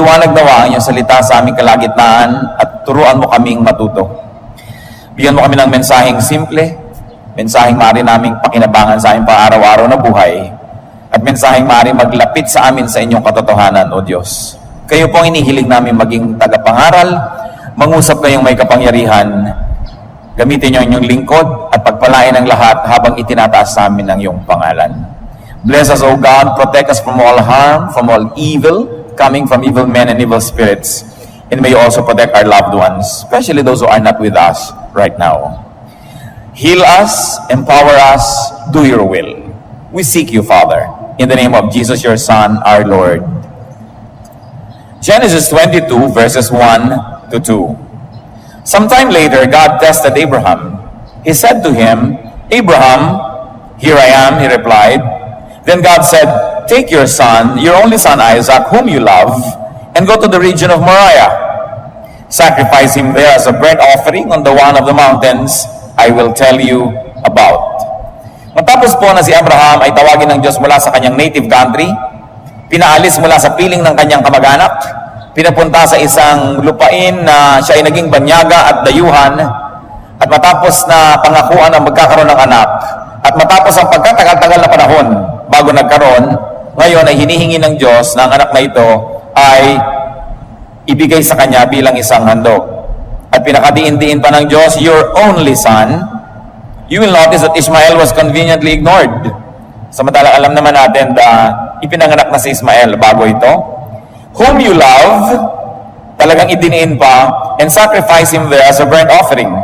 ipaliwanag nawa ang iyong salita sa aming kalagitnaan at turuan mo kaming matuto. Bigyan mo kami ng mensaheng simple, mensaheng maaari naming pakinabangan sa aming pang-araw-araw na buhay, at mensaheng maaari maglapit sa amin sa inyong katotohanan, O Diyos. Kayo po ang inihiling namin maging tagapangaral, mangusap kayong may kapangyarihan, gamitin niyo ang inyong lingkod at pagpalain ang lahat habang itinataas sa amin ang iyong pangalan. Bless us, O God, protect us from all harm, from all evil, coming from evil men and evil spirits. And may you also protect our loved ones, especially those who are not with us right now. Heal us, empower us, do your will. We seek you, Father, in the name of Jesus, your Son, our Lord. Genesis 22, verses 1 to 2. Sometime later, God tested Abraham. He said to him, Abraham, here I am, he replied. Then God said, take your son, your only son Isaac, whom you love, and go to the region of Moriah. Sacrifice him there as a burnt offering on the one of the mountains I will tell you about. Matapos po na si Abraham ay tawagin ng Diyos mula sa kanyang native country, pinaalis mula sa piling ng kanyang kamag-anak, pinapunta sa isang lupain na siya ay naging banyaga at dayuhan, at matapos na pangakuan ang magkakaroon ng anak, at matapos ang pagkatagal-tagal na panahon bago nagkaroon, ngayon ay hinihingi ng Diyos na ang anak na ito ay ibigay sa kanya bilang isang handog. At pinakadiin-diin pa ng Diyos, your only son. You will notice that Ishmael was conveniently ignored. Samantala alam naman natin na ipinanganak na si Ismael bago ito. Whom you love, talagang idiniin pa, and sacrifice him there as a burnt offering.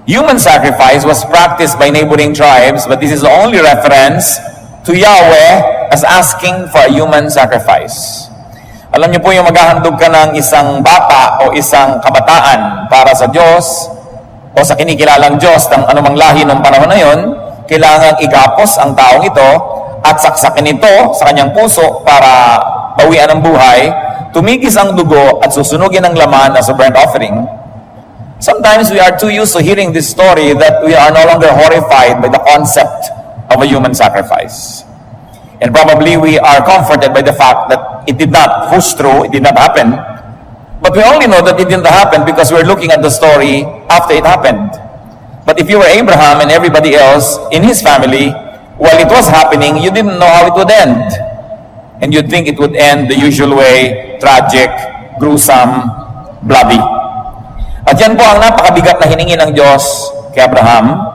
Human sacrifice was practiced by neighboring tribes, but this is the only reference to Yahweh as asking for a human sacrifice. Alam niyo po yung maghahandog ka ng isang bata o isang kabataan para sa Diyos o sa kinikilalang Diyos ng anumang lahi ng panahon na yon, kailangang igapos ang taong ito at saksakin ito sa kanyang puso para bawian ang buhay, tumigis ang dugo at susunugin ang laman as a burnt offering. Sometimes we are too used to hearing this story that we are no longer horrified by the concept of a human sacrifice. And probably we are comforted by the fact that it did not push through, it did not happen. But we only know that it didn't happen because we're looking at the story after it happened. But if you were Abraham and everybody else in his family, while it was happening, you didn't know how it would end. And you'd think it would end the usual way, tragic, gruesome, bloody. At yan po ang napakabigat na hiningi ng Diyos kay Abraham.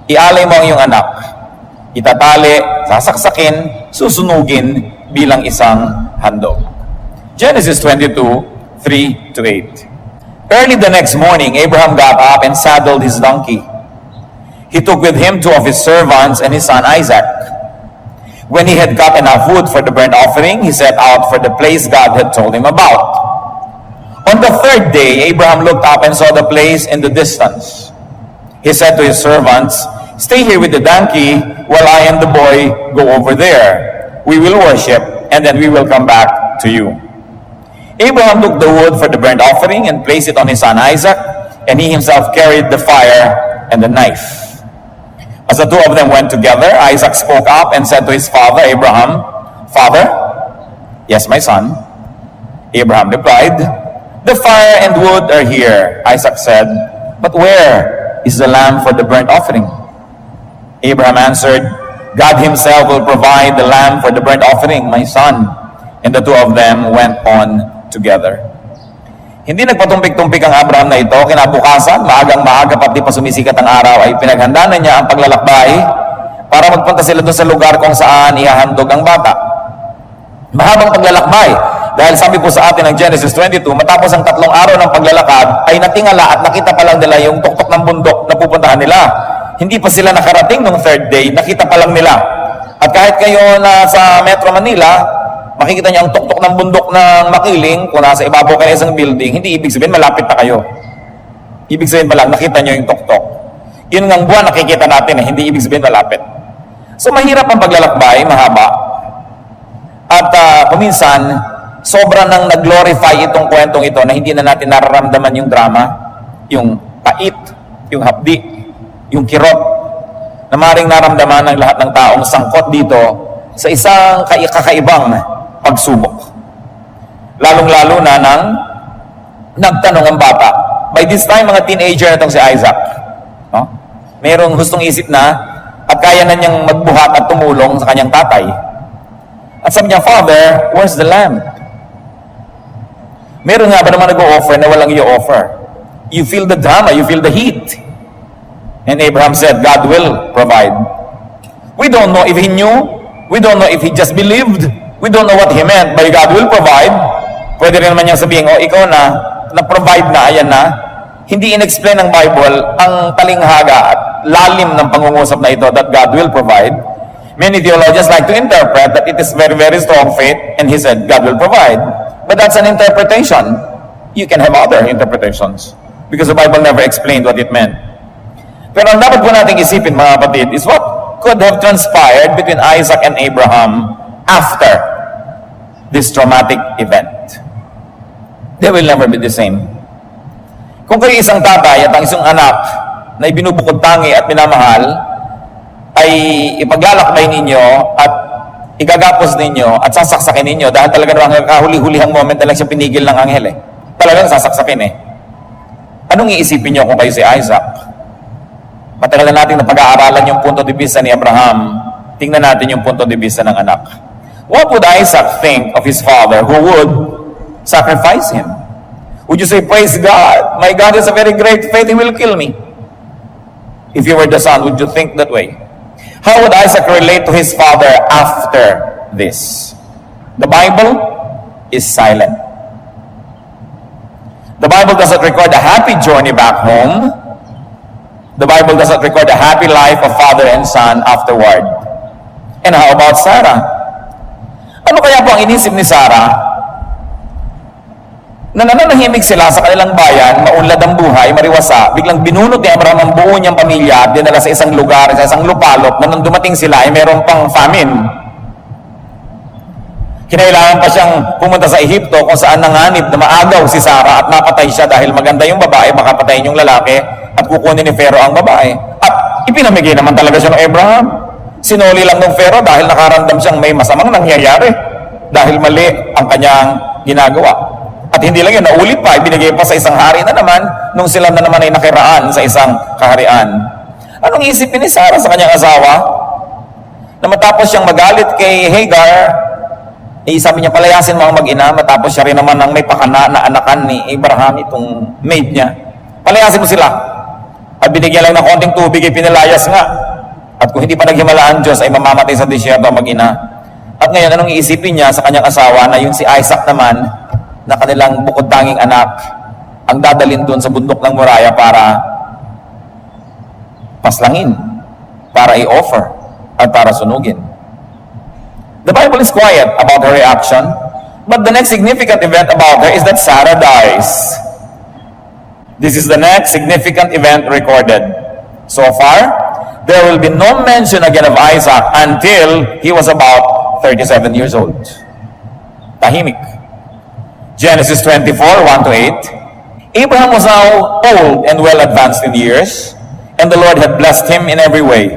Ialay mo ang iyong anak. Itatali, sasaksakin, susunugin bilang isang handog. Genesis 22, 3 to 8. Early the next morning, Abraham got up and saddled his donkey. He took with him 2 of his servants and his son Isaac. When he had got enough wood for the burnt offering, he set out for the place God had told him about. On the 3rd day, Abraham looked up and saw the place in the distance. He said to his servants, stay here with the donkey while I and the boy go over there. We will worship, and then we will come back to you. Abraham took the wood for the burnt offering and placed it on his son Isaac, and he himself carried the fire and the knife. As the 2 of them went together, Isaac spoke up and said to his father Abraham, Father? Yes, my son. Abraham replied, the fire and wood are here. Isaac said, but where is the lamb for the burnt offering? Abraham answered, God himself will provide the lamb for the burnt offering, my son. And the 2 of them went on together. Hindi nagpatumpik-tumpik ang Abraham na ito. Kinabukasan, maagang-maaga pati pa sumisikat ang araw, ay pinaghanda na niya ang paglalakbay para magpunta sila doon sa lugar kung saan ihahandog ang bata. Mahabang paglalakbay. Dahil sabi po sa atin ng Genesis 22, matapos ang 3 araw ng paglalakad, ay natingala at nakita pa lang nila yung tuktok ng bundok na pupuntahan nila. Hindi pa sila nakarating nung 3rd day, nakita pa lang nila. At kahit kayo na sa Metro Manila, makikita niyo ang tuktok ng bundok ng Makiling, kung nasa ibabaw kayo isang building, hindi ibig sabihin malapit na kayo. Ibig sabihin pa lang, nakita niyo yung tuktok. Yun ng buwan, nakikita natin, hindi ibig sabihin malapit. So mahirap ang paglalakbay, mahaba. At kuminsan, sobra nang nag-glorify itong kwentong ito na hindi na natin nararamdaman yung drama, yung pait, yung hapdi, yung kirot, na maring naramdaman ng lahat ng taong sangkot dito sa isang kakaibang pagsubok. lalong-lalo na nang nagtanong ang bata. By this time, mga teenager na itong si Isaac. No? Mayroong hustong isip na at kaya na niyang magbuhat at tumulong sa kanyang tatay. At sabi niya, Father, where's the lamb? Meron nga ba naman nag-o-offer na walang i-offer? You feel the drama, you feel the heat. And Abraham said, God will provide. We don't know if he knew. We don't know if he just believed. We don't know what he meant by God will provide. Pwede rin naman niyang sabihin, ikaw na-provide na, ayan na. Hindi in-explain ng Bible ang talinghaga at lalim ng pangungusap na ito that God will provide. Many theologians like to interpret that it is very, very strong faith, and he said, God will provide. But that's an interpretation. You can have other interpretations because the Bible never explained what it meant. Pero ang dapat po nating isipin, mga kapatid, is what could have transpired between Isaac and Abraham after this traumatic event. They will never be the same. Kung kayo isang tatay at ang isang anak na ibinubukod tangi at minamahal, ay ipaglalakbay ninyo at igagapos ninyo at sasaksakin ninyo dahil talaga namang kahuli-hulihang moment na lang siya pinigil ng anghel Talagang sasaksakin Anong iisipin nyo kung kayo si Isaac? Matagal na natin na pag-aaralan yung punto de vista ni Abraham. Tingnan natin yung punto de vista ng anak. What would Isaac think of his father who would sacrifice him? Would you say, praise God, my God is a very great faith, he will kill me? If you were the son, would you think that way? How would Isaac relate to his father after this? The Bible is silent. The Bible doesn't record a happy journey back home. The Bible doesn't record a happy life of father and son afterward. And how about Sarah? Ano kaya po ang inisip ni Sarah? Na nananahimik sila sa kanilang bayan, maunlad ang buhay, mariwasa, biglang binunot ni Abraham ang buo niyang pamilya at dinala sa isang lugar, sa isang lupalop, na nung dumating sila ay meron pang famine. Kinailangan pa siyang pumunta sa Ehipto kung saan nanganib na maagaw si Sarah at napatay siya dahil maganda yung babae, baka patayin yung lalaki at kukunin ni Pharaoh ang babae. At ipinamigay naman talaga siya ng Abraham. Sinuli lang ng Pharaoh dahil nakaramdam siyang may masamang nangyayari dahil mali ang kanyang ginagawa. At hindi lang yun, naulit pa, ibinigay pa sa isang hari na naman nung sila na naman ay nakiraan sa isang kaharian. Anong isipin ni Sarah sa kanyang asawa? Na matapos siyang magalit kay Hagar, sabi niya, palayasin mo ang mag-ina, matapos siya rin naman ang may pakana na anakan ni Abraham, itong maid niya. Palayasin mo sila. At binigyan lang ng konting tubig, pinalayas nga. At kung hindi pa naghimala ang Diyos, ay mamamatay sa disyerto ang mag-ina. At ngayon, anong iisipin niya sa kanyang asawa na yung si Isaac naman, na kanilang bukod tanging anak, ang dadalhin doon sa bundok ng Moriah para paslangin, para i-offer, at para sunugin. The Bible is quiet about her reaction, but the next significant event about her is that Sarah dies. This is the next significant event recorded. So far, there will be no mention again of Isaac until he was about 37 years old. Tahimik. Genesis 24, 1-8. Abraham was now old and well advanced in years, and the Lord had blessed him in every way.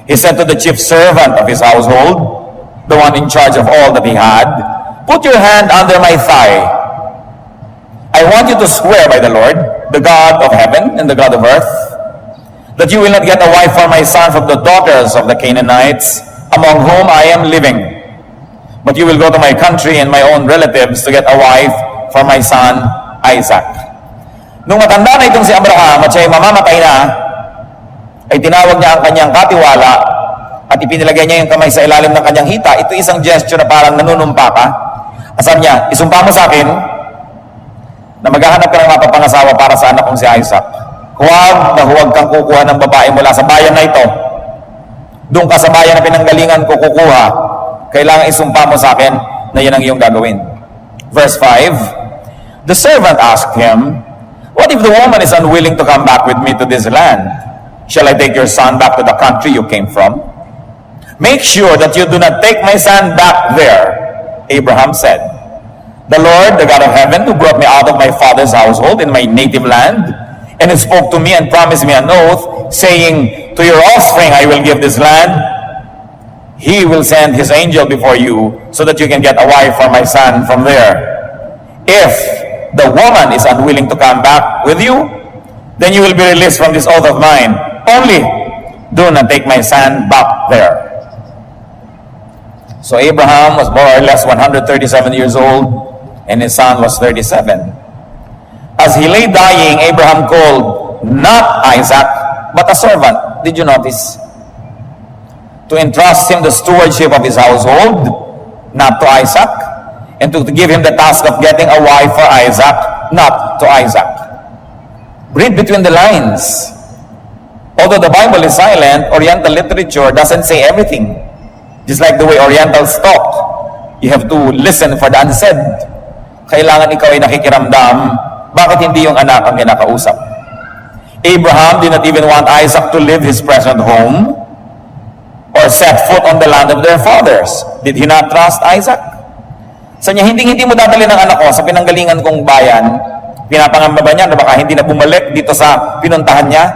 He said to the chief servant of his household, the one in charge of all that he had, "Put your hand under my thigh. I want you to swear by the Lord, the God of heaven and the God of earth, that you will not get a wife for my son from the daughters of the Canaanites, among whom I am living. But you will go to my country and my own relatives to get a wife for my son Isaac." Nung matanda na itong si Abraham at siya ay mamamatay na, ay tinawag niya ang kanyang katiwala at ipinilagay niya yung kamay sa ilalim ng kanyang hita. Ito isang gesture na parang nanunumpa ka. At sabi niya, isumpa mo sa akin na maghahanap ka ng mapapangasawa para sa anak kong si Isaac. Huwag kang kukuha ng babae mula sa bayan na ito. Doon ka sa bayan na pinanggalingan ko kukuha. Kailangan isumpa mo sa akin na yan ang iyong gagawin. Verse 5, the servant asked him, "What if the woman is unwilling to come back with me to this land? Shall I take your son back to the country you came from?" "Make sure that you do not take my son back there," Abraham said. "The Lord, the God of heaven, who brought me out of my father's household in my native land, and who spoke to me and promised me an oath, saying, 'To your offspring I will give this land,' He will send his angel before you so that you can get a wife for my son from there. If the woman is unwilling to come back with you, then you will be released from this oath of mine. Only do not take my son back there. So Abraham was more or less 137 years old, and his son was 37. As he lay dying, Abraham called not Isaac, but a servant. Did you notice? To entrust him the stewardship of his household, not to Isaac, and to give him the task of getting a wife for Isaac, not to Isaac. Read between the lines. Although the Bible is silent, Oriental literature doesn't say everything. Just like the way Orientals talk, you have to listen for the unsaid. Kailangan ikaw ay nakikiramdam, bakit hindi yung anak ang kinakausap? Abraham did not even want Isaac to leave his present home or set foot on the land of their fathers. Did he not trust Isaac? Sa niya, hindi mo dadali ng anak ko sa pinanggalingan kong bayan. Pinapangamba ba niya na baka hindi na bumalik dito sa pinuntahan niya?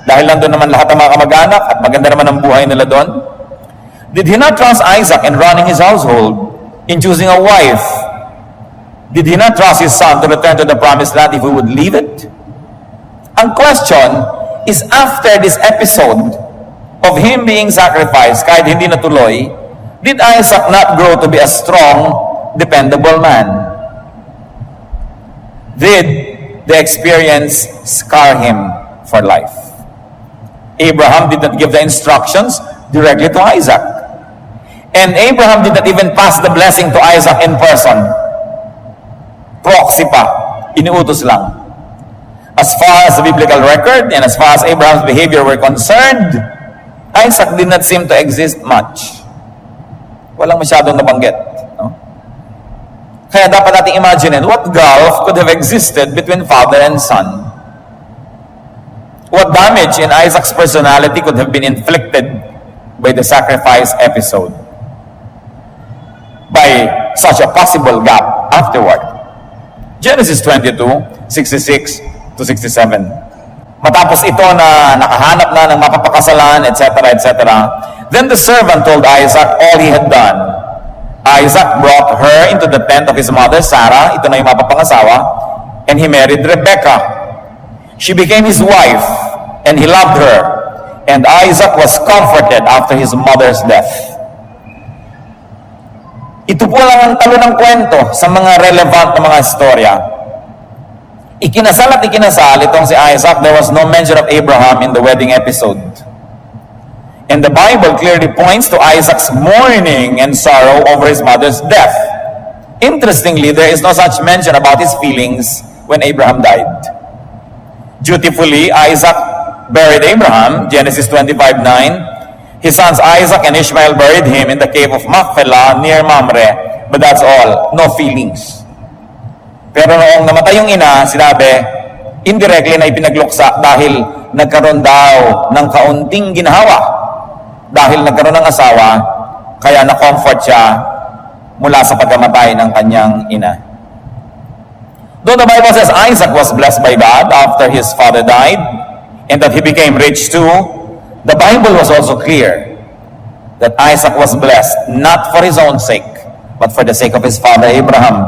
Dahil nandun naman lahat ng mga kamag-anak at maganda naman ang buhay nila doon. Did he not trust Isaac in running his household, in choosing a wife? Did he not trust his son to return to the promised land if he would leave it? Ang question is, after this episode of him being sacrificed, kahit hindi natuloy, did Isaac not grow to be a strong, dependable man? Did the experience scar him for life? Abraham did not give the instructions directly to Isaac. And Abraham did not even pass the blessing to Isaac in person. Proxy pa. Iniutos lang. As far as the biblical record and as far as Abraham's behavior were concerned, Isaac did not seem to exist much. Walang masyadong nabanggit. No? Kaya dapat natin imagine what gulf could have existed between father and son. What damage in Isaac's personality could have been inflicted by the sacrifice episode, by such a possible gap afterward. Genesis 22, 66 to 67. Matapos ito na nakahanap na ng mapapakasalan, etc., etc., then the servant told Isaac all he had done. Isaac brought her into the tent of his mother Sarah, ito na yung mapapangasawa, and he married Rebekah. She became his wife, and he loved her, and Isaac was comforted after his mother's death. Ito po lang ang talo ng kwento sa mga relevant na mga istorya. Ikinasal at ikinasal itong si Isaac. There was no mention of Abraham in the wedding episode. And the Bible clearly points to Isaac's mourning and sorrow over his mother's death. Interestingly, there is no such mention about his feelings when Abraham died. Dutifully, Isaac buried Abraham, Genesis 25:9. His sons Isaac and Ishmael buried him in the cave of Machpelah near Mamre. But that's all. No feelings. Pero noong namatay yung ina, sinabi, indirectly na ipinagluksa dahil nagkaroon daw ng kaunting ginhawa. Dahil nagkaroon ng asawa, kaya na-comfort siya mula sa pagkamatay ng kanyang ina. Though the Bible says Isaac was blessed by God after his father died, and that he became rich too, the Bible was also clear that Isaac was blessed not for his own sake, but for the sake of his father Abraham.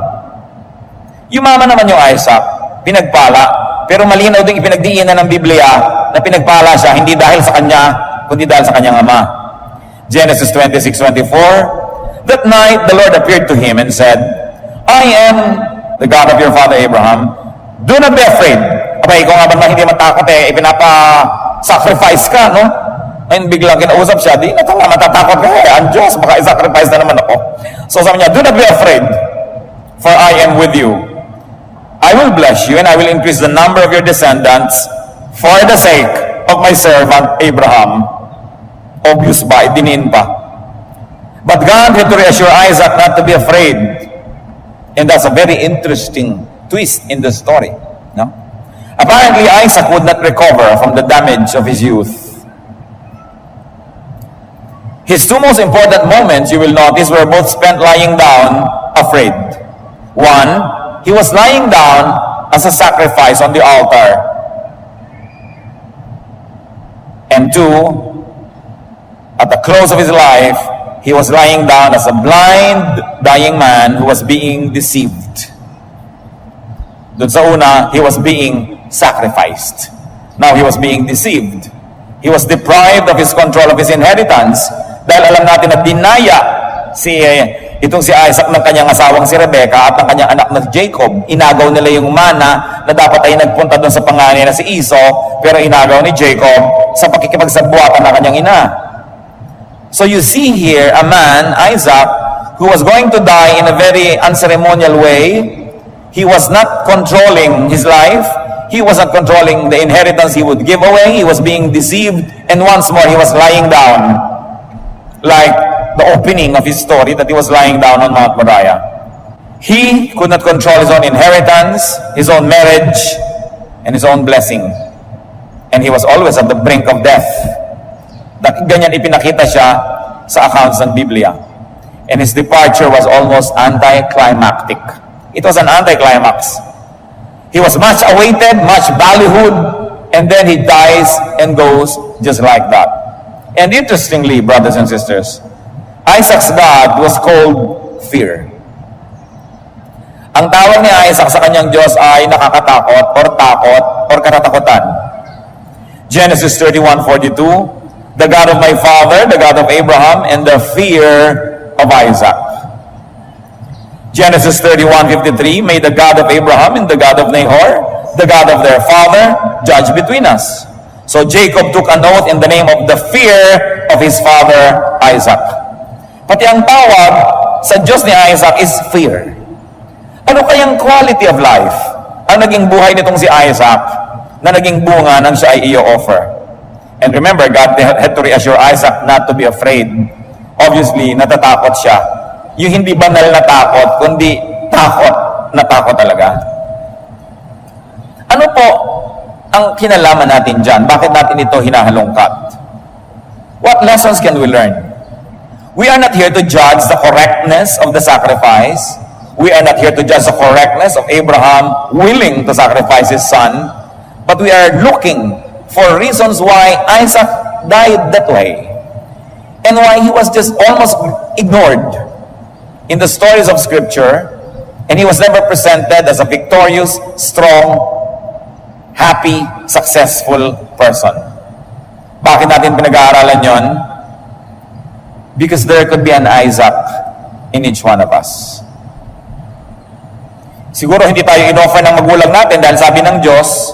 Yumaman naman yung Isaac, pinagpala, pero malinaw din ipinagdiinan ng Biblia na pinagpala siya hindi dahil sa kanya, kundi dahil sa kanyang ama. Genesis 26:24. That night the Lord appeared to him and said, I am the God of your father Abraham. Do not be afraid. Abay, ikaw nga ba hindi matakot ipinapa-sacrifice ka, no? Ayun, biglang kinausap siya, di matatakot ka ang Diyos, baka i-sacrifice na naman ako. So sabi niya, do not be afraid, for I am with you. I will bless you, and I will increase the number of your descendants for the sake of my servant Abraham. Obvious ba? Idinin pa. But God had to reassure Isaac not to be afraid. And that's a very interesting twist in the story. No? Apparently, Isaac would not recover from the damage of his youth. His two most important moments, you will notice, were both spent lying down, afraid. One, he was lying down as a sacrifice on the altar. And two, at the close of his life, he He was lying down as a blind, dying man who was being deceived. Doon sa una, he was being sacrificed. Now he was being deceived. He was deprived of his control of his inheritance dahil alam natin na dinaya itong si Isaac ng kanyang asawang si Rebecca at ng kanyang anak na Jacob. Inagaw nila yung mana na dapat ay nagpunta doon sa panganay na si Esau, pero inagaw ni Jacob sa pakikipagsabuatan ng kanyang ina. So you see here a man, Isaac, who was going to die in a very unceremonial way. He was not controlling his life. He was not controlling the inheritance he would give away. He was being deceived, and once more he was lying down, like the opening of his story, that he was lying down on Mount Moriah. He could not control his own inheritance, his own marriage, and his own blessing. And he was always at the brink of death. Ganyan ipinakita siya sa accounts ng Biblia. And his departure was almost anticlimactic. It was an anticlimax. He was much awaited, much ballyhooed, and then he dies and goes just like that. And interestingly, brothers and sisters, Isaac's God was called fear. Ang tawag ni Isaac sa kanyang Diyos ay nakakatakot or takot or katatakutan. Genesis 31:42, the God of my father, the God of Abraham, and the fear of Isaac. Genesis 31:53, may the God of Abraham and the God of Nahor, the God of their father, judge between us. So Jacob took an oath in the name of the fear of his father Isaac. Pati ang tawag sa Diyos ni Isaac is fear. Ano kayang quality of life ang naging buhay nitong si Isaac na naging bunga ng siya ay i-offer? And remember, God had to reassure Isaac not to be afraid. Obviously, natatakot siya. Yung hindi banal na takot, kundi takot talaga. Ano po ang kinalaman natin dyan? Bakit natin ito hinahalongkat? What lessons can we learn? We are not here to judge the correctness of the sacrifice. We are not here to judge the correctness of Abraham willing to sacrifice his son. But we are looking for reasons why Isaac died that way. And why he was just almost ignored in the stories of Scripture. And he was never presented as a victorious, strong, happy, successful person. Bakit natin pinag-aaralan yon? Because there could be an Isaac in each one of us. Siguro hindi tayo in-offer ng magulang natin dahil sabi ng Diyos,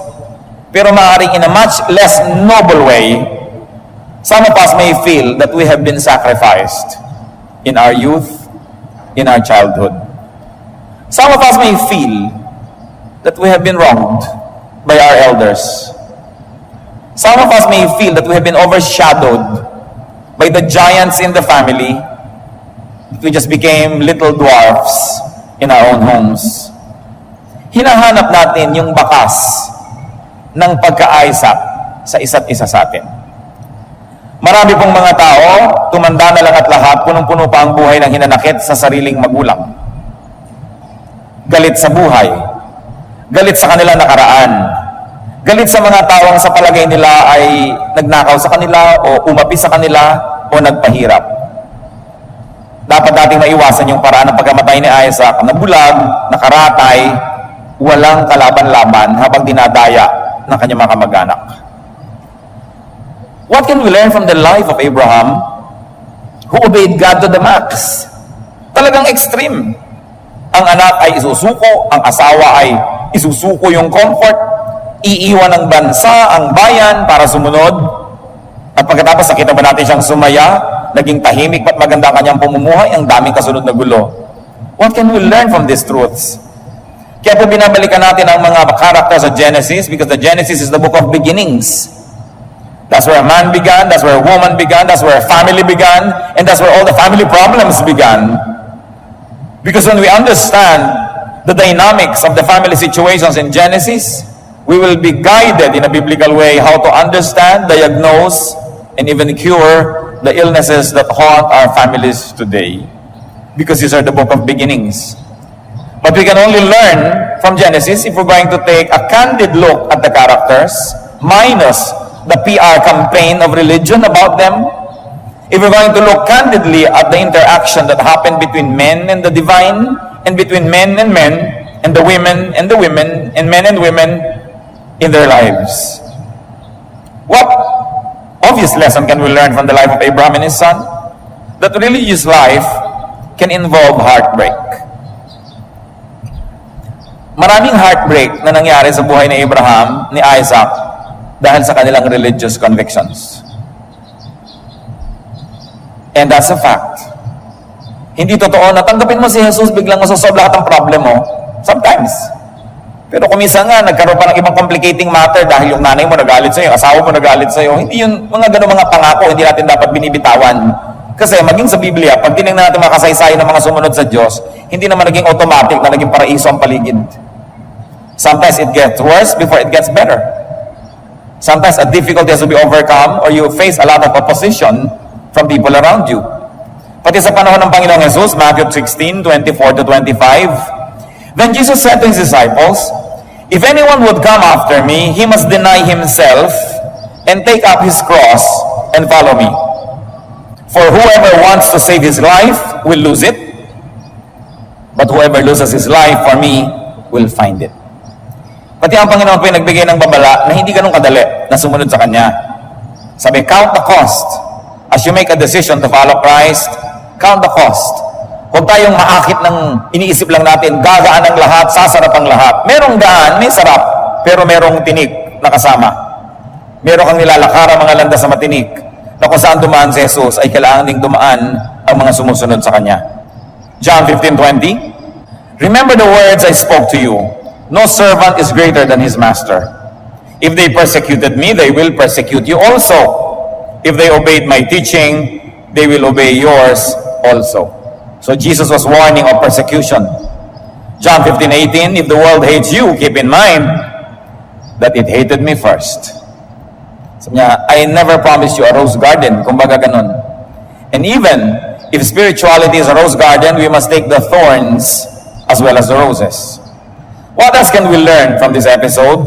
pero maaaring in a much less noble way, some of us may feel that we have been sacrificed in our youth, in our childhood. Some of us may feel that we have been wronged by our elders. Some of us may feel that we have been overshadowed by the giants in the family, that we just became little dwarfs in our own homes. Hinahanap natin yung bakas ng pagka-Isaac sa isa't isa sa atin. Marami pong mga tao, tumanda na lang at lahat, punong-puno pa ang buhay ng hinanakit sa sariling magulang. Galit sa buhay, galit sa kanilang nakaraan, galit sa mga tawang sa palagay nila ay nagnakaw sa kanila o umapi sa kanila o nagpahirap. Dapat nating maiwasan yung paraan ng pagkamatay ni Isaac na bulag, nakaratay, walang kalaban-laban habang dinadaya ng kanyang mga kamag-anak. What can we learn from the life of Abraham who obeyed God to the max? Talagang extreme. Ang anak ay isusuko, ang asawa ay isusuko yung comfort, iiwan ng bansa, ang bayan para sumunod. At pagkatapos nakita ba natin siyang sumaya, naging tahimik at maganda kanyang pamumuhay, ang daming kasunod na gulo. What can we learn from these truths? Kaya po binabalikan natin ang mga characters of Genesis because the Genesis is the book of beginnings. That's where a man began, that's where a woman began, that's where a family began, and that's where all the family problems began. Because when we understand the dynamics of the family situations in Genesis, we will be guided in a biblical way how to understand, diagnose, and even cure the illnesses that haunt our families today. Because these are the book of beginnings. But we can only learn from Genesis if we're going to take a candid look at the characters, minus the PR campaign of religion about them. if we're going to look candidly at the interaction that happened between men and the divine, and between men, and the women, and men and women in their lives, what obvious lesson can we learn from the life of Abraham and his son? That religious life can involve heartbreak. Maraming heartbreak na nangyari sa buhay ni Abraham, ni Isaac, dahil sa kanilang religious convictions. And that's a fact. Hindi totoo na tanggapin mo si Jesus, biglang masosolve lahat ng problem mo. Sometimes. Pero kung minsan nga, nagkaroon pa ng ibang complicating matter dahil yung nanay mo nagalit sa'yo, asawa mo nagalit sa'yo, hindi yun, mga ganun mga pangako, hindi natin dapat binibitawan. Kasi maging sa Biblia, pag tinignan natin mga kasaysayan ng mga sumunod sa Diyos, hindi naman naging automatic na naging paraiso ang paligid. Sometimes it gets worse before it gets better. Sometimes a difficulty has to be overcome or you face a lot of opposition from people around you. Pati sa panahon ng Panginoong Jesus, Matthew 16:24-25, then Jesus said to his disciples, if anyone would come after me, he must deny himself and take up his cross and follow me. For whoever wants to save his life will lose it, but whoever loses his life for me will find it. Pati ang Panginoon po yung nagbigay ng babala na hindi ganun kadali na sumunod sa Kanya. Sabi, count the cost. As you make a decision to follow Christ, count the cost. Huwag tayong maakit ng iniisip lang natin, gagaan ang lahat, sasarap ang lahat. Merong gaan, may sarap, pero merong tinik na kasama. Meron kang nilalakaran mga landas sa matinik, na kung saan dumaan si Jesus, ay kailangan ding dumaan ang mga sumusunod sa Kanya. John 15:20, remember the words I spoke to you. No servant is greater than his master. If they persecuted me, they will persecute you also. If they obeyed my teaching, they will obey yours also. So Jesus was warning of persecution. John 15:18, if the world hates you, keep in mind that it hated me first. Sabi niya, I never promised you a rose garden, kumbaga ganun. And even if spirituality is a rose garden, we must take the thorns as well as the roses. What else can we learn from this episode?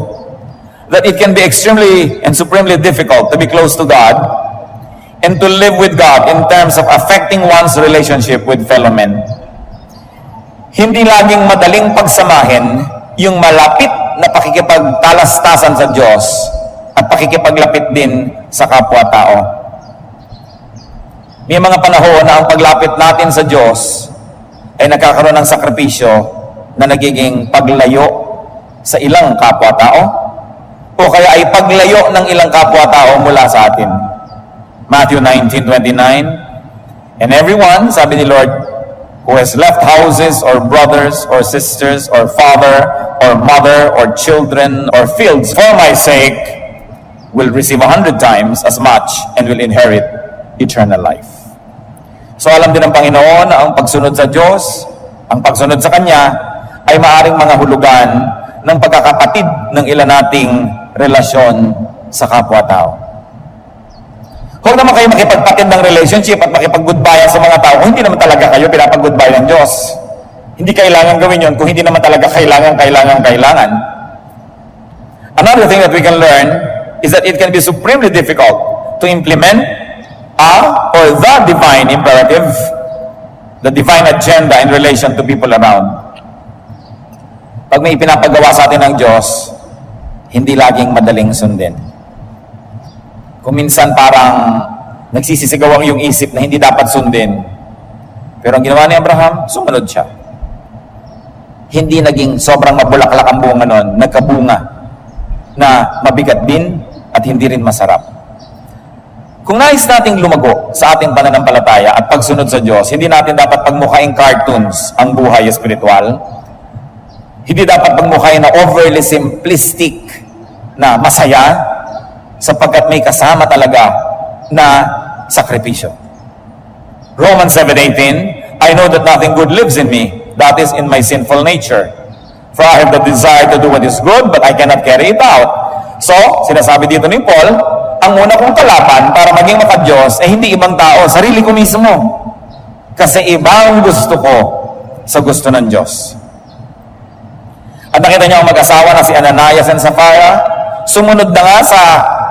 That it can be extremely and supremely difficult to be close to God and to live with God in terms of affecting one's relationship with fellow men. Hindi laging madaling pagsamahin yung malapit na pakikipagtalastasan sa Diyos at pakikipaglapit din sa kapwa-tao. May mga panahon na ang paglapit natin sa Diyos ay nagkakaroon ng sakripisyo na nagiging paglayo sa ilang kapwa-tao o kaya ay paglayo ng ilang kapwa-tao mula sa atin. Matthew 19:29, and everyone, sabi ni Lord, who has left houses or brothers or sisters or father or mother or children or fields for my sake will receive 100 times as much and will inherit eternal life. So alam din ng Panginoon na ang pagsunod sa Diyos, ang pagsunod sa Kanya, ay maaring mga hulugan ng pagkakapatid ng ilan nating relasyon sa kapwa-tao. Huwag naman kayo makipagpatid ng relationship at makipag-goodbye sa mga tao kung hindi naman talaga kayo pinapag-goodbye ng Diyos. Hindi kailangan gawin yun kung hindi naman talaga kailangan. Another thing that we can learn is that it can be supremely difficult to implement or the divine imperative, the divine agenda in relation to people around. Pag may pinapagawa sa atin ng Diyos, hindi laging madaling sundin. Kung minsan parang nagsisisigaw ang iyong isip na hindi dapat sundin. Pero ang ginawa ni Abraham, sumunod siya. Hindi naging sobrang mabulaklak ang bunga nun, nagkabunga na mabigat din at hindi rin masarap. Kung nais nating lumago sa ating pananampalataya at pagsunod sa Diyos, hindi natin dapat pagmukhaing cartoons ang buhay espiritual. Hindi dapat pagmukhain na overly simplistic na masaya sapagkat may kasama talaga na sakripisyo. Romans 7:18, I know that nothing good lives in me, that is in my sinful nature. For I have the desire to do what is good, but I cannot carry it out. So, sinasabi dito ni Paul, ang una kong kalaban para maging maka-Diyos ay hindi ibang tao, sarili ko mismo. Kasi ibang gusto ko sa gusto ng Diyos. At nakita niyo ang mag-asawa na si Ananias and Sapphira, sumunod na nga sa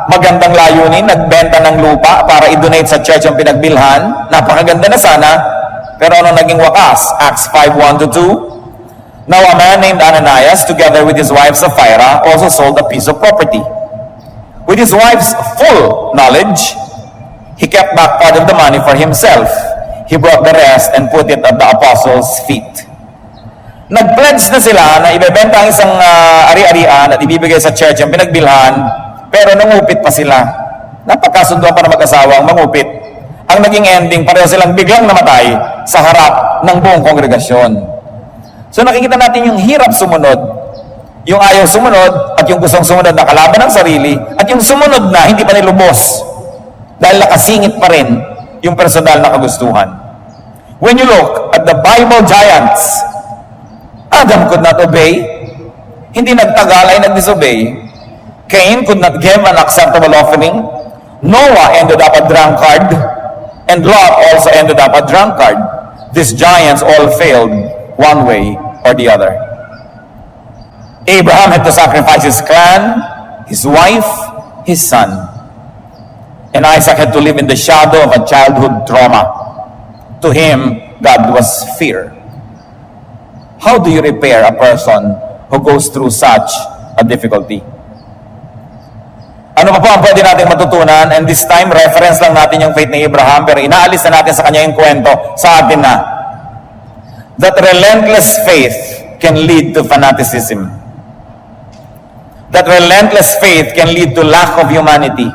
magandang layunin, nagbenta ng lupa para i-donate sa church ang pinagbilhan. Napakaganda na sana, pero ano naging wakas? Acts 5:1-2. Now a man named Ananias, together with his wife Sapphira, also sold a piece of property. With his wife's full knowledge, he kept back part of the money for himself. He brought the rest and put it at the apostles' feet. Nag-pledge na sila na ibebenta ang isang ari-arian at ibibigay sa church ang pinagbilhan, pero nangupit pa sila. Napagkasunduan pa na mag-asawang mangupit. Ang naging ending, pareho silang biglang namatay sa harap ng buong kongregasyon. So nakikita natin yung hirap sumunod, yung ayaw sumunod, at yung gustong sumunod na kalaban ng sarili, at yung sumunod na hindi pa nilubos dahil nakasingit pa rin yung personal na kagustuhan. When you look at the Bible giants, Adam could not obey. Hindi nagtagal ay nag-disobey. Cain could not give an acceptable offering. Noah ended up a drunkard. And Lot also ended up a drunkard. These giants all failed one way or the other. Abraham had to sacrifice his clan, his wife, his son. And Isaac had to live in the shadow of a childhood trauma. To him, God was fear. How do you repair a person who goes through such a difficulty? Ano pa po ang pwede natin matutunan? And this time, reference lang natin yung faith ni Abraham, pero inaalis na natin sa kanya yung kwento sa atin na that relentless faith can lead to fanaticism. That relentless faith can lead to lack of humanity.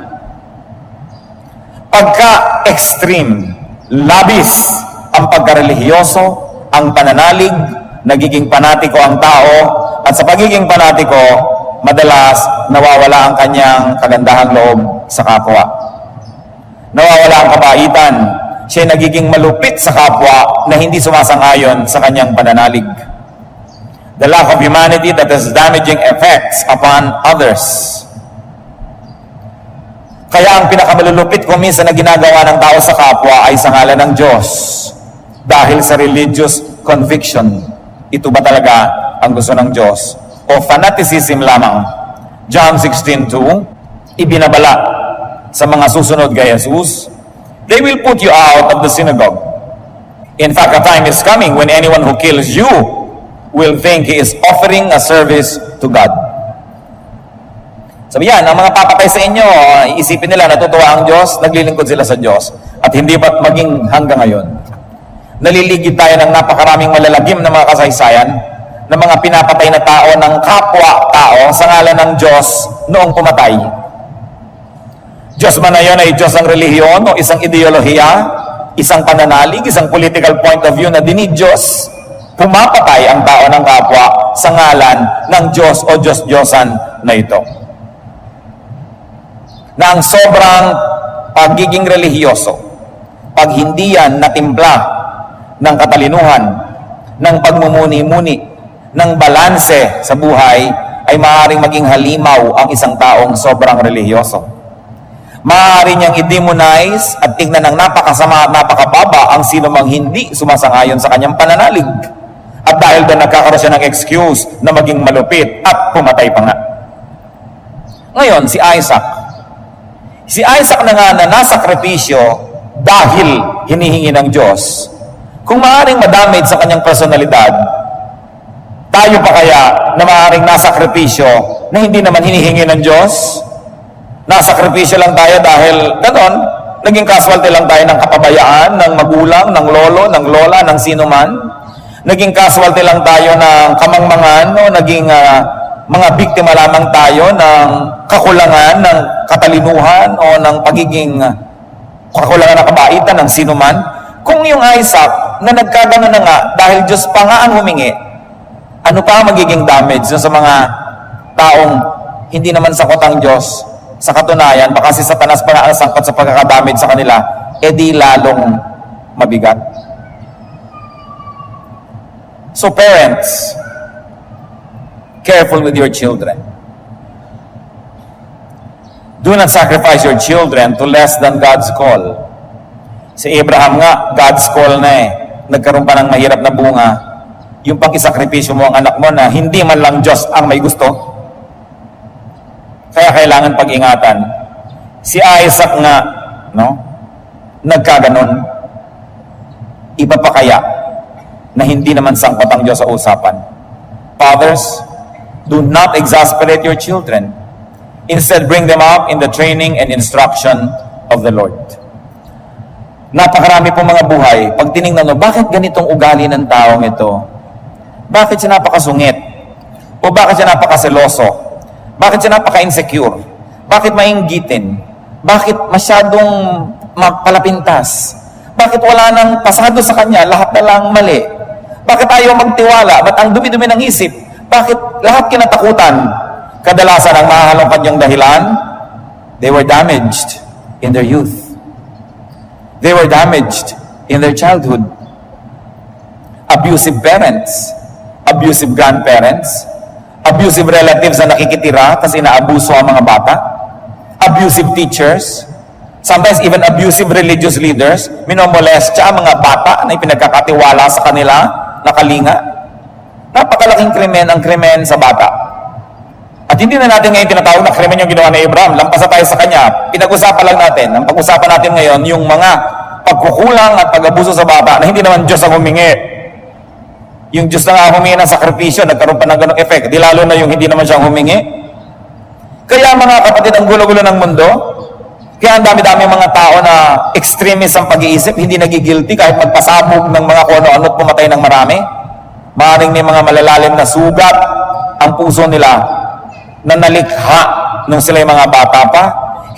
Pagka-extreme, labis ang pagkarelihiyoso, ang pananalig, nagiging panatiko ang tao, at sa pagiging panatiko, madalas nawawala ang kanyang kagandahang loob sa kapwa. Nawawala ang kabaitan. Siya nagiging malupit sa kapwa na hindi sumasang-ayon sa kanyang pananalig. The lack of humanity that has damaging effects upon others. Kaya ang pinakamalulupit kung minsan na ginagawa ng tao sa kapwa ay sa ngalan ng Diyos. Dahil sa religious conviction. Ito ba talaga ang gusto ng Diyos? O fanaticism lamang? John 16:2, ibinabala sa mga susunod kay Jesus, they will put you out of the synagogue. In fact, a time is coming when anyone who kills you will think he is offering a service to God. Sabi yan, ang mga papatay sa inyo, isipin nila natutuwa ang Diyos, naglilingkod sila sa Diyos. At hindi ba't maging hanggang ngayon? Naliligid tayo ng napakaraming malalagim na mga kasaysayan ng mga pinapatay na tao ng kapwa-tao sa ngalan ng Diyos noong pumatay. Diyos man na yun ay Diyos ng relihiyon o isang ideolohiya, isang pananalig, isang political point of view na dinidiyos, pumapatay ang tao ng kapwa sa ngalan ng Diyos o Diyos-Diyosan na ito. Na ang sobrang pagiging relihiyoso, pag hindi yan natimpla ng katalinuhan, ng pagmumuni-muni, ng balanse sa buhay, ay maaaring maging halimaw ang isang taong sobrang relihiyoso. Maaari niyang i-demonize at tingnan ng napakasama at napakababa ang sino mang hindi sumasangayon sa kanyang pananalig. At dahil doon nagkakaroon siya ng excuse na maging malupit at pumatay pa nga. Ngayon, si Isaac. Si Isaac na nga na nasakripisyo dahil hinihingi ng Diyos. Kung maaaring madamage sa kanyang personalidad, tayo pa kaya na maaaring nasakripisyo na hindi naman hinihingi ng Diyos? Nasakripisyo lang tayo dahil ganon, naging casualty lang tayo ng kapabayaan, ng magulang, ng lolo, ng lola, ng sino man. Naging casualty lang tayo ng kamangmangan, no? Naging mga biktima lamang tayo ng kakulangan, ng katalinuhan o ng pagiging kakulangan ng kabaitan ng sino man. Kung yung Isaac na nagkagano na nga dahil Diyos pa nga ang humingi, ano pa magiging damage sa mga taong hindi naman sakot ang Diyos? Sa katunayan, baka si Satanas pa nga ang sangkot sa pagkakadamage sa kanila, di lalong mabigat. So parents, careful with your children. Do not sacrifice your children to less than God's call. Si Abraham nga, God's call na nagkaroon pa ng mahirap na bunga. Yung pag-isakripisyo mo ang anak mo na hindi man lang Diyos ang may gusto. Kaya kailangan pag-ingatan. Si Isaac nga, no? Nagkaganon. Iba pa kaya na hindi naman sangkot ang Diyos sa usapan? Fathers, do not exasperate your children. Instead, bring them up in the training and instruction of the Lord. Napakarami pong mga buhay. Pag tinignan mo, bakit ganitong ugali ng taong ito? Bakit siya napakasungit? O bakit siya napakaseloso? Bakit siya napaka-insecure? Bakit mainggitin? Bakit masyadong magpalapintas? Bakit wala nang pasado sa kanya? Lahat na lang mali. Bakit ayaw magtiwala? Ba't ang dumi-dumi ng isip? Bakit lahat kinatakutan? Kadalasan ang mahahalongkat niyang dahilan, they were damaged in their youth. They were damaged in their childhood. Abusive parents, abusive grandparents, abusive relatives na nakikitira kasi inaabuso ang mga bata, abusive teachers, sometimes even abusive religious leaders, minomolestya ang mga bata na ipinagkakatiwala sa kanila na kalinga. Napakalaking krimen ang krimen sa bata. At hindi na natin ngayon tinatawag na krimen yung ginawa ni Abraham. Lampasa tayo sa kanya. Pinag-usapan lang natin. Ang pag-usapan natin ngayon, yung mga pagkukulang at pag-abuso sa bata na hindi naman Diyos ang humingi. Yung Diyos na nga humingi ng sakripisyo, nagkaroon pa ng ganong effect. Di lalo na yung hindi naman siyang humingi. Kaya mga kapatid, ang gulo-gulo ng mundo, kaya ang dami-dami mga tao na extremist ang pag-iisip, hindi nagigilty kahit magpasabog ng mga kuno-ano at pumatay ng marami. Maaaring may mga malalalim na sugat ang puso nila na nalikha nung sila yung mga bata pa,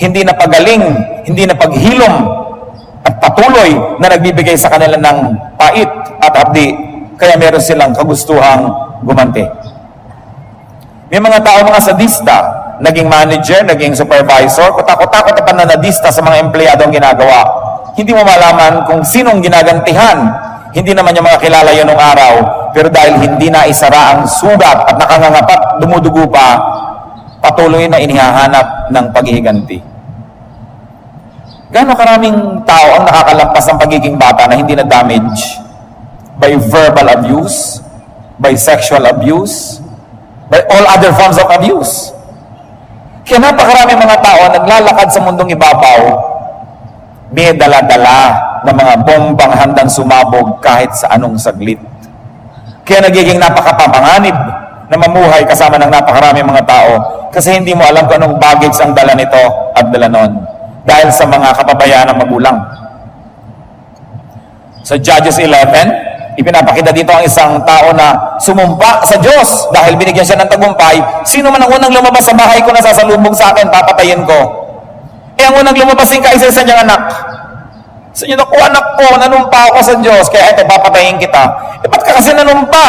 hindi na pagaling, hindi na paghilom at patuloy na nagbibigay sa kanila ng pait at abdi, kaya meron silang kagustuhang gumanti. May mga tao, mga sadista, naging manager, naging supervisor, kutakot-takot na pananadista sa mga empleyado ang ginagawa. Hindi mo malaman kung sinong ginagantihan. Hindi naman yung mga kilala yun nung araw, pero dahil hindi na isara ang sugat at nakangangapat, dumudugo pa, patuloy na inihahanap ng paghihiganti. Gaano karaming tao ang nakakalampas ng pagiging bata na hindi na damage by verbal abuse, by sexual abuse, by all other forms of abuse. Kaya napakaraming mga tao naglalakad sa mundong ibabaw, may dala-dala na mga bombang handang sumabog kahit sa anong saglit. Kaya nagiging napakapapanganib na mamuhay kasama ng napakaraming mga tao kasi hindi mo alam kung anong baggage ang dala nito at dala nun dahil sa mga kapabayaan ng magulang. Sa Judges 11, ipinapakita dito ang isang tao na sumumpa sa Diyos dahil binigyan siya ng tagumpay. Sino man ang unang lumabas sa bahay ko na sasalubong sa akin, papatayin ko. Eh ang unang lumabas yung kaisa-isa niyang anak. Sa inyo, naku anak ko, nanumpa ako sa Diyos, kaya ito, papatayin kita. Eh, ba't ka kasi nanumpa?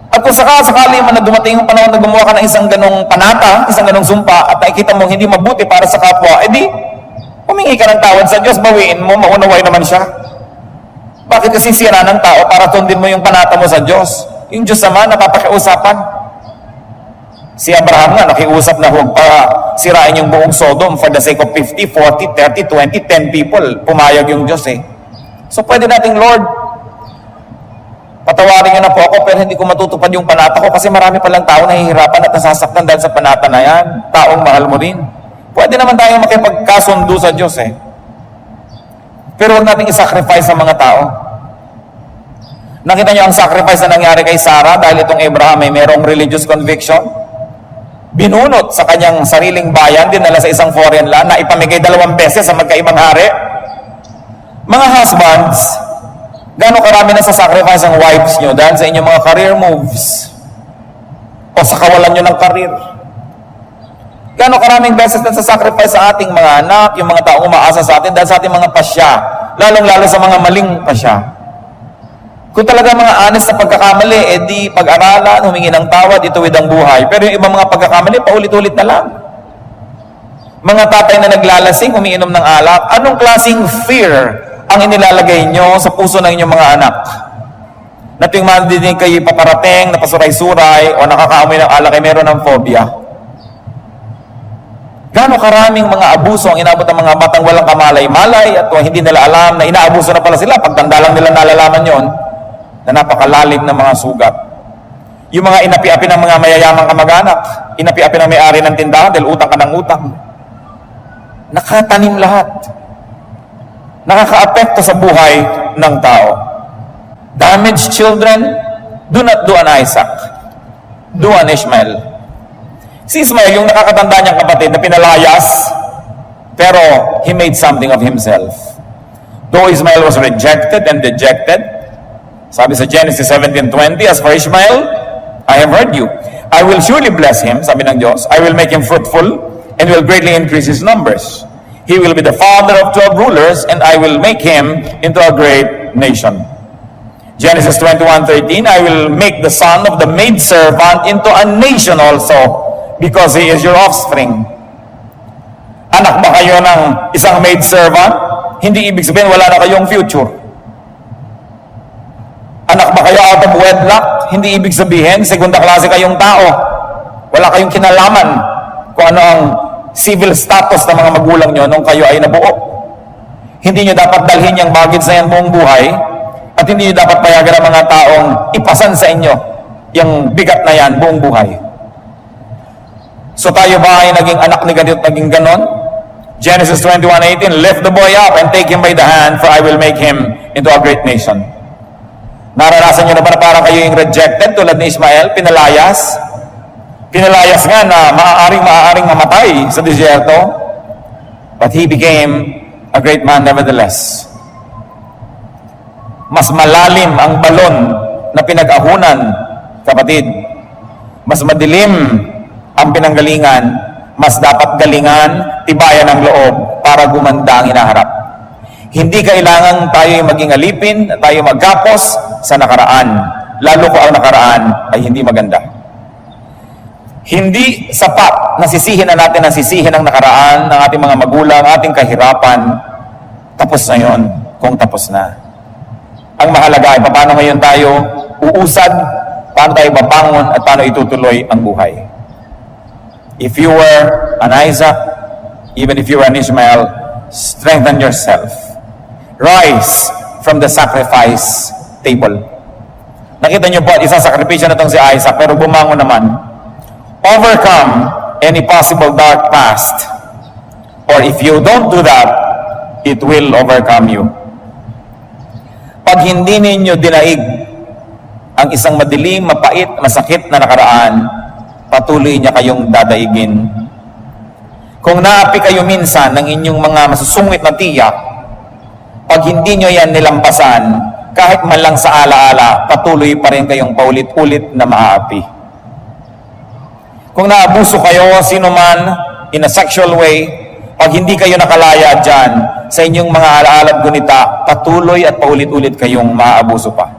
At kung sakali man na dumating yung panahon na gumawa ka ng isang ganong panata, isang ganong sumpa, at nakikita mo hindi mabuti para sa kapwa, edi, humingi ka ng tawad sa Diyos, bawiin mo, maunaway naman siya. Bakit kasi sira ng tao para tundin mo yung panata mo sa Diyos? Yung Diyos naman, napapakiusapan. Si Abraham nga, nakiusap na huwag pa sirain yung buong Sodom for the sake of 50, 40, 30, 20, 10 people. Pumayag yung Diyos eh. So pwede nating, Lord, patawarin niyo na po ako pero hindi ko matutupad yung panata ko kasi marami palang tao nahihirapan at nasasaktan dahil sa panata na yan. Taong mahal mo rin. Pwede naman tayong makipagkasundo sa Diyos eh. Pero huwag nating isacrifice sa mga tao. Nakita niyo ang sacrifice na nangyari kay Sarah dahil itong Abraham ay merong religious conviction. Binunot sa kanyang sariling bayan, dinala sa isang foreign land na ipamigay 2 beses sa magkaibang hari. Mga husbands, gaano karami na sa sacrifice ang wives nyo dahil sa inyong mga career moves o sa kawalan nyo ng career? Gaano karaming beses na sa sacrifice sa ating mga anak, yung mga taong umaasa sa atin dahil sa ating mga pasya, lalong-lalo sa mga maling pasya. Kung talaga mga honest na pagkakamali, edi pag-aralan, humingi ng tawad, ituwid ang buhay. Pero yung ibang mga pagkakamali, paulit-ulit na lang. Mga tatay na naglalasing, umiinom ng alak, anong klaseng fear ang inilalagay nyo sa puso ng inyong mga anak? Na tuwing madidinig kayo paparating, napasuray-suray, o nakakaamoy ng alak ay meron ng phobia. Gaano karaming mga abuso ang inabot ng mga batang walang kamalay-malay at hindi nila alam na inaabuso na pala sila, pagtanda lang nila nalalaman yon, na napakalalim ng mga sugat. Yung mga inapi-api ng mga mayayamang kamag-anak, inapi-api ng may-ari ng tindahan dahil utang ka ng utang. Nakatanim lahat. Nakaka-apekto sa buhay ng tao. Damaged children, do not do an Isaac. Do an Ishmael. Si Ismael, yung nakakatanda niyang kapatid na pinalayas, pero he made something of himself. Though Ismael was rejected and dejected, sabi sa Genesis 17:20, as for Ishmael, I have heard you. I will surely bless him, sabi ng Diyos. I will make him fruitful and will greatly increase his numbers. He will be the father of 12 rulers, and I will make him into a great nation. Genesis 21:13, I will make the son of the maidservant into a nation also, because he is your offspring. Anak ba kayo ng isang maidservant? Hindi ibig sabihin wala na kayong future. Anak ba kayo out of wedlock? Hindi ibig sabihin segunda klase kayong tao. Wala kayong kinalaman kung ano ang civil status ng mga magulang nyo nung kayo ay nabuo. Hindi nyo dapat dalhin yung baggage na yan buong buhay, at hindi nyo dapat payagan ang mga taong ipasan sa inyo yung bigat na yan buong buhay. So tayo ba ay naging anak ni ganito at naging ganon? Genesis 21:18, lift the boy up and take him by the hand, for I will make him into a great nation. Naranasan nyo na ba na parang kayo yung rejected tulad ni Ismael, pinalayas? Pinalayas nga na maaaring mamatay sa disyerto, but he became a great man nevertheless. Mas malalim ang balon na pinag-ahunan, kapatid. Mas madilim ang pinanggalingan, mas dapat galingan, tibayan ang loob para gumanda ang hinaharap. Hindi kailangan tayo maging alipin, tayo maggapos sa nakaraan, lalo kung ang nakaraan ay hindi maganda. Hindi sapat na sisihin na natin ang sisihin ng nakaraan ng ating mga magulang, ating kahirapan. Tapos na yun, kung tapos na. Ang mahalaga ay paano ngayon tayo uusad, paano tayo babangon, at paano itutuloy ang buhay. If you were an Isaac, even if you were an Ishmael, strengthen yourself. Rise from the sacrifice table. Nakita niyo po, isang sakripisyo na itong si Isaac, pero bumangon naman. Overcome any possible dark past. Or if you don't do that, it will overcome you. Pag hindi ninyo dinaig ang isang madilim, mapait, masakit na nakaraan, patuloy niya kayong dadaigin. Kung naapi kayo minsan ng inyong mga masusungit na tiyak, pag hindi nyo yan nilampasan, kahit man lang sa alaala, patuloy pa rin kayong paulit-ulit na maaapi. Kung naabuso kayo, sino man, in a sexual way, pag hindi kayo nakalaya dyan, sa inyong mga alaala at gunita, patuloy at paulit-ulit kayong maaabuso pa.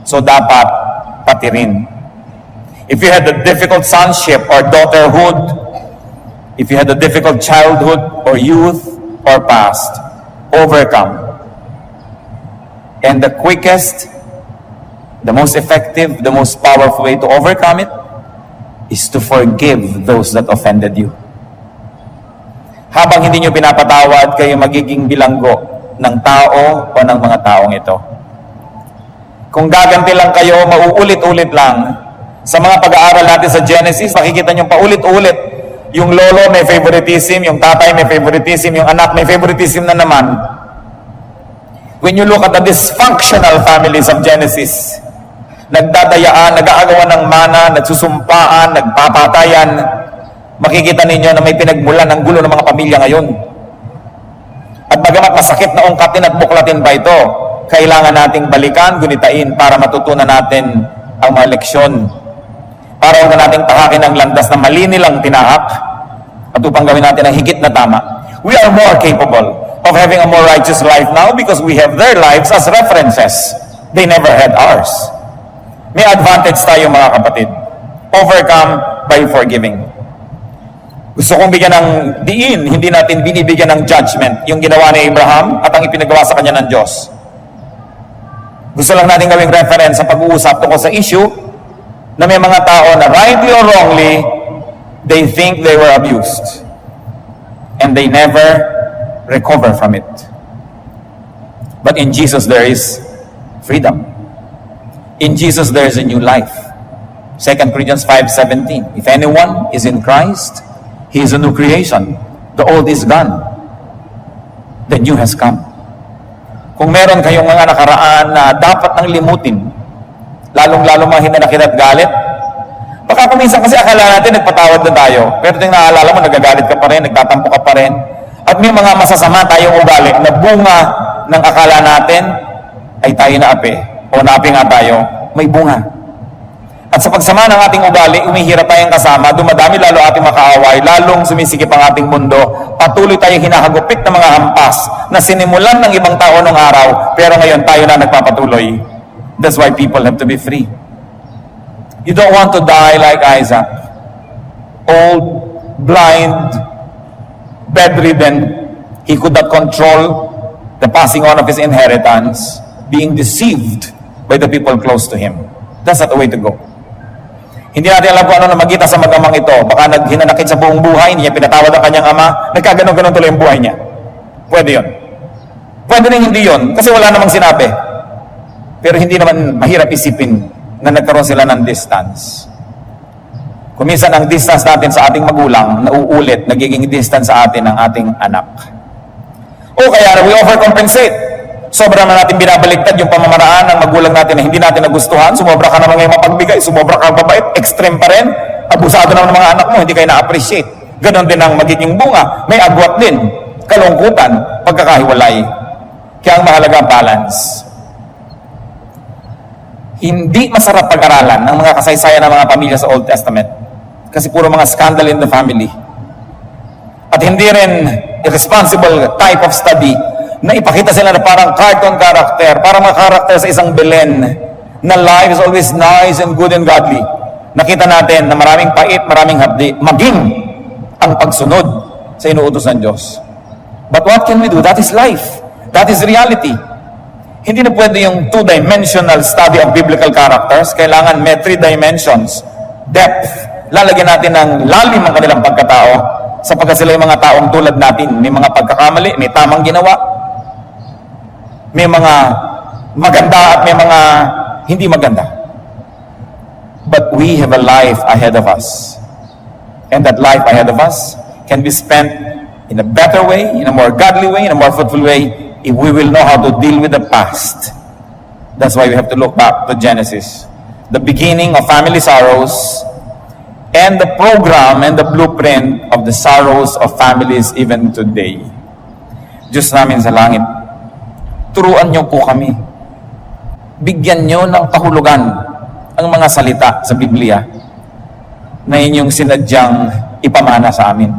So dapat, pati rin. If you had a difficult sonship or daughterhood, if you had a difficult childhood or youth or past, overcome. And the quickest, the most effective, the most powerful way to overcome it is to forgive those that offended you. Habang hindi nyo pinapatawad, kayo magiging bilanggo ng tao o ng mga taong ito. Kung gaganti lang kayo, mauulit-ulit lang. Sa mga pag-aaral natin sa Genesis, makikita nyo paulit-ulit. Yung lolo may favoritism, yung tatay may favoritism, yung anak may favoritism na naman. When you look at the dysfunctional families of Genesis, nagdadayaan, nag-aagawan ng mana, nagsusumpaan, nagpapatayan, makikita ninyo na may pinagmulan ng gulo ng mga pamilya ngayon. At bagamat masakit na ungkatin at buklatin pa ito, kailangan nating balikan, gunitain para matutunan natin ang mga leksyon. Para huwag na nating tahakin ang landas na mali nilang tinahak at upang gawin natin ang higit na tama. We are more capable of having a more righteous life now because we have their lives as references. They never had ours. May advantage tayo mga kapatid. Overcome by forgiving. Gusto kong bigyan ng diin, hindi natin binibigyan ng judgment yung ginawa ni Abraham at ang ipinagawa sa kanya ng Diyos. Gusto lang natin gawing reference sa pag-uusap tungkol sa issue na may mga tao na rightly or wrongly, they think they were abused. And they never recover from it. But in Jesus there is freedom. In Jesus there is a new life. 2 Corinthians 5:17. If anyone is in Christ, he is a new creation. The old is gone. The new has come. Kung meron kayong mga nakaraan na dapat nang limutin, lalong-lalo mga hinanakit at galit, baka kuminsan kasi akala natin nagpatawad na tayo, pero tingnan naalala mo, nagagalit ka pa rin, nagtatampo ka pa rin, at may mga masasama tayong ugali na bunga ng akala natin ay tayo naapi, o naapi nga tayo, may bunga. At sa pagsama ng ating ugali, umihirap tayong kasama, dumadami lalo ating makaaway, lalong sumisikip ang ating mundo, patuloy tayong hinahagupit ng mga hampas na sinimulan ng ibang tao nung araw, pero ngayon tayo na nagpapatuloy. That's why people have to be free. You don't want to die like Isaac, old, blind, bedridden. He could not control the passing on of his inheritance, being deceived by the people close to him. That's not the way to go. Hindi natin alam kung ano na magita sa mag-amang ito. Baka naghinanakit sa buong buhay, hindi niya pinatawad ang kanyang ama, nagkaganon-ganon tuloy ang buhay niya. Pwede yun. Pwede rin hindi yun, kasi wala namang sinabi. Pero hindi naman mahirap isipin na nagkaroon sila ng distance. Kung minsan ang distance natin sa ating magulang, nauulit, nagiging distance sa atin ng ating anak. O kaya we overcompensate. Sobra na natin binabaligtad yung pamamaraan ng magulang natin na hindi natin nagustuhan, sumobra ka naman ngayon mapagbigay, sumobra ka mabait, extreme pa rin, abusado naman ng mga anak mo, hindi kayo na-appreciate. Ganon din ang magiging bunga. May agwat din, kalungkutan, pagkakahiwalay. Kaya ang mahalaga balance. Hindi masarap pag-aralan ng mga kasaysayan ng mga pamilya sa Old Testament kasi puro mga scandal in the family. At hindi rin irresponsible type of study na ipakita sila na parang cartoon character, parang mga character sa isang Belen, na life is always nice and good and godly. Nakita natin na maraming pait, maraming hapdi, maging ang pagsunod sa inuutos ng Diyos. But what can we do? That is life. That is reality. Hindi na pwede yung two-dimensional study of biblical characters. Kailangan may 3 dimensions. Depth. Lalagyan natin ng lalim ang kanilang pagkatao sapagkat sila yung mga taong tulad natin. May mga pagkakamali, may tamang ginawa, may mga maganda at may mga hindi maganda. But we have a life ahead of us. And that life ahead of us can be spent in a better way, in a more godly way, in a more fruitful way, if we will know how to deal with the past. That's why we have to look back to Genesis. The beginning of family sorrows and the program and the blueprint of the sorrows of families even today. Diyos namin sa langit, turuan niyo po kami. Bigyan niyo ng kahulugan ang mga salita sa Biblia na inyong sinadyang ipamana sa amin.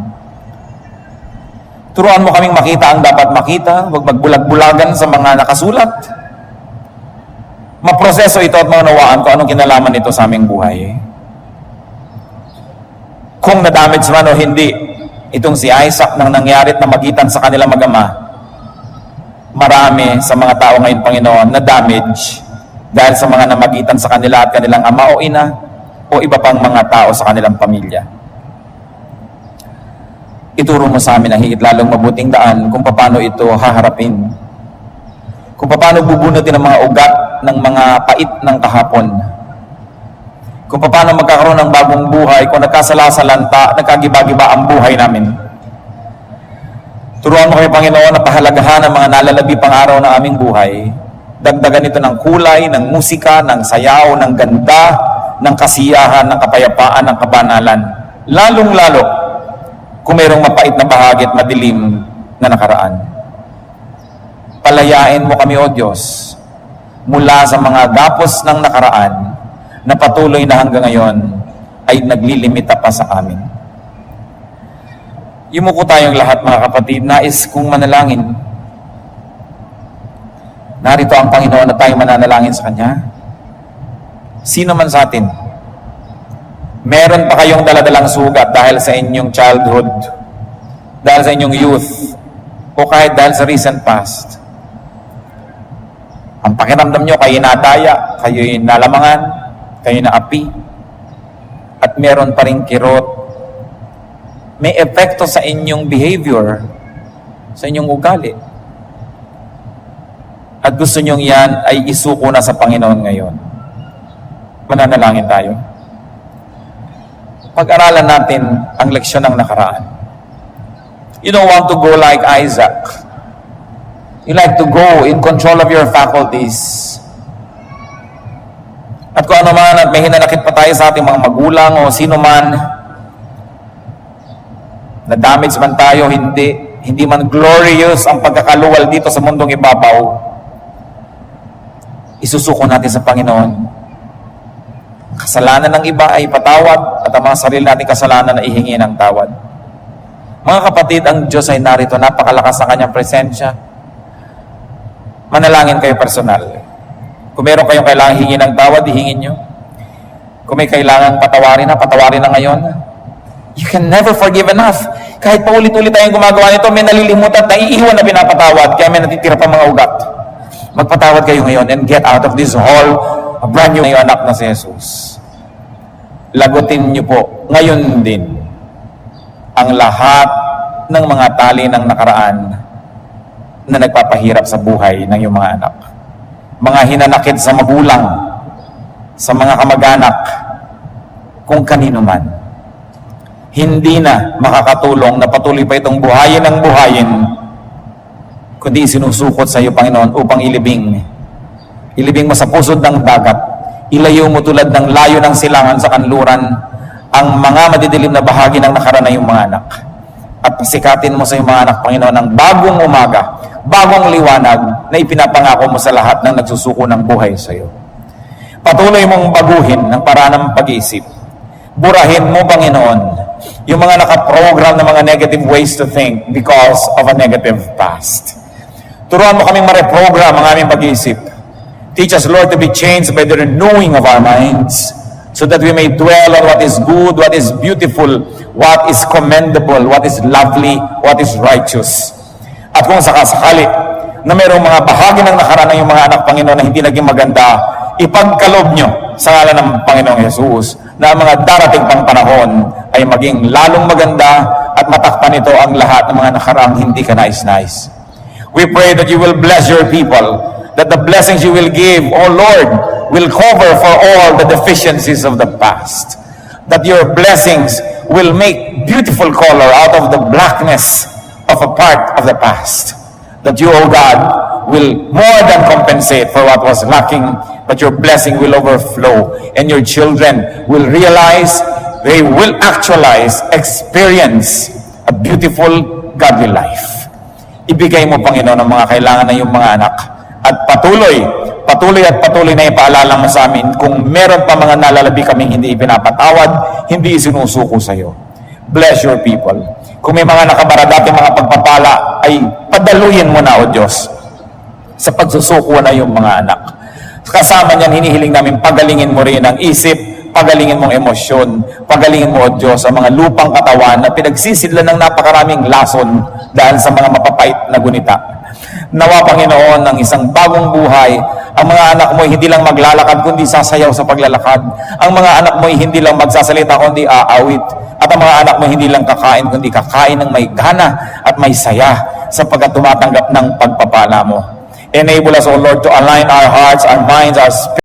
Turuan mo kaming makita ang dapat makita, huwag magbulag-bulagan sa mga nakasulat. Maproseso ito at maunawaan ko anong kinalaman nito sa aming buhay. Kung na-damage man o hindi, itong si Isaac nang nangyari at namagitan sa kanilang mag-ama, marami sa mga tao ngayon, Panginoon, na damage dahil sa mga namagitan sa kanila at kanilang ama o ina o iba pang mga tao sa kanilang pamilya. Ituro mo sa amin ang higit lalong mabuting daan kung paano ito haharapin. Kung paano bubunutin ang mga ugat ng mga pait ng kahapon. Kung paano magkakaroon ng bagong buhay kung nagkasalasalanta, nagkagiba-giba ang buhay namin. Turuan mo kami, Panginoon, na pahalagahan ang mga nalalabi pang araw ng aming buhay. Dagdagan ito ng kulay, ng musika, ng sayaw, ng ganda, ng kasiyahan, ng kapayapaan, ng kabanalan. Lalong-lalo kung mayroong mapait na bahagi at madilim na nakaraan. Palayain mo kami, O Diyos, mula sa mga gapos ng nakaraan na patuloy na hanggang ngayon ay naglilimita pa sa amin. Yumuko tayong lahat, mga kapatid, nais kong manalangin. Narito ang Panginoon na tayong mananalangin sa Kanya. Sino man sa atin, meron pa kayong daladalang sugat dahil sa inyong childhood, dahil sa inyong youth, o kahit dahil sa recent past. Ang pakiramdam nyo, kayo nadaya, kayo nalamangan, kayo naapi, at meron pa rin kirot, may epekto sa inyong behavior, sa inyong ugali. At gusto nyong yan ay isuko na sa Panginoon ngayon. Mananalangin tayo. Pag-aralan natin ang leksyon ng nakaraan. You don't want to go like Isaac. You like to go in control of your faculties. At kung ano man, at may hinanakit pa tayo sa ating mga magulang o sino man, na damage man tayo, hindi man glorious ang pagkakaluwal dito sa mundong ibabaw, isusuko natin sa Panginoon. Kasalanan ng iba ay patawad at ang mga sarili nating kasalanan na ihingi ng tawad. Mga kapatid, ang Diyos ay narito, napakalakas ng kanyang presensya. Manalangin kayo personal. Kung meron kayong kailangan hingi ng tawad, ihingin nyo. Kung may kailangan patawarin na ngayon. You can never forgive enough. Kahit pa ulit-ulit tayong gumagawa nito, may nalilimutan at naiiwan na pinapatawad, kaya may natitira pa mga ugat. Magpatawad kayo ngayon and get out of this hole. A brand new anak na si Jesus. Lagutin niyo po ngayon din ang lahat ng mga tali ng nakaraan na nagpapahirap sa buhay ng iyong mga anak. Mga hinanakit sa magulang, sa mga kamag-anak, kung kanino man. Hindi na makakatulong na patuloy pa itong buhayin ng buhayin, kundi sinusukot sa iyo, Panginoon, upang ilibing mo sa pusod ng dagat, ilayo mo tulad ng layo ng silangan sa kanluran ang mga madidilim na bahagi ng nakaraan ng iyong mga anak. At pasikatin mo sa iyong mga anak, Panginoon, ng bagong umaga, bagong liwanag na ipinapangako mo sa lahat ng nagsusuko ng buhay sa iyo. Patuloy mong baguhin ng paraan ng pag-iisip. Burahin mo, Panginoon, yung mga nakaprogram ng mga negative ways to think because of a negative past. Turuan mo kaming ma-reprogram ang aming pag-iisip. Teach us, Lord, to be changed by the renewing of our minds so that we may dwell on what is good, what is beautiful, what is commendable, what is lovely, what is righteous. At kung sakasakali na mayroong mga bahagi ng nakaraan ng iyong mga anak, Panginoon, na hindi naging maganda, ipagkalob nyo sa ngalan ng Panginoong Jesus na ang mga darating pang panahon ay maging lalong maganda at matakpan ito ang lahat ng mga nakaraang hindi ka nais-nais. We pray that you will bless your people, that the blessings you will give, O Lord, will cover for all the deficiencies of the past. That your blessings will make beautiful color out of the blackness of a part of the past. That you, O God, will more than compensate for what was lacking, but your blessing will overflow, and your children will realize, they will actualize, experience a beautiful, godly life. Ibigay mo, Panginoon, ang mga kailangan ng iyong mga anak. At patuloy na ipaalala mo sa amin kung meron pa mga nalalabi kaming hindi ipinapatawad, hindi isinusuko sa iyo. Bless your people. Kung may mga nakabaradati mga pagpapala, ay padaluyin mo na, O Diyos, sa pagsusuko na yung mga anak. Kasama niyan, hinihiling namin pagalingin mo rin ang isip, pagalingin mong emosyon, pagalingin mo, O Diyos, ang mga lupang katawan na pinagsisidlan ng napakaraming lason dahil sa mga mapapait na gunita. Nawa, Panginoon, ng isang bagong buhay, ang mga anak mo ay hindi lang maglalakad kundi sasayaw sa paglalakad. Ang mga anak mo ay hindi lang magsasalita kundi aawit. At ang mga anak mo hindi lang kakain kundi kakain ng may gana at may saya sapagkat tumatanggap ng pagpapala mo. Enable us, O Lord, to align our hearts, our minds, our spirits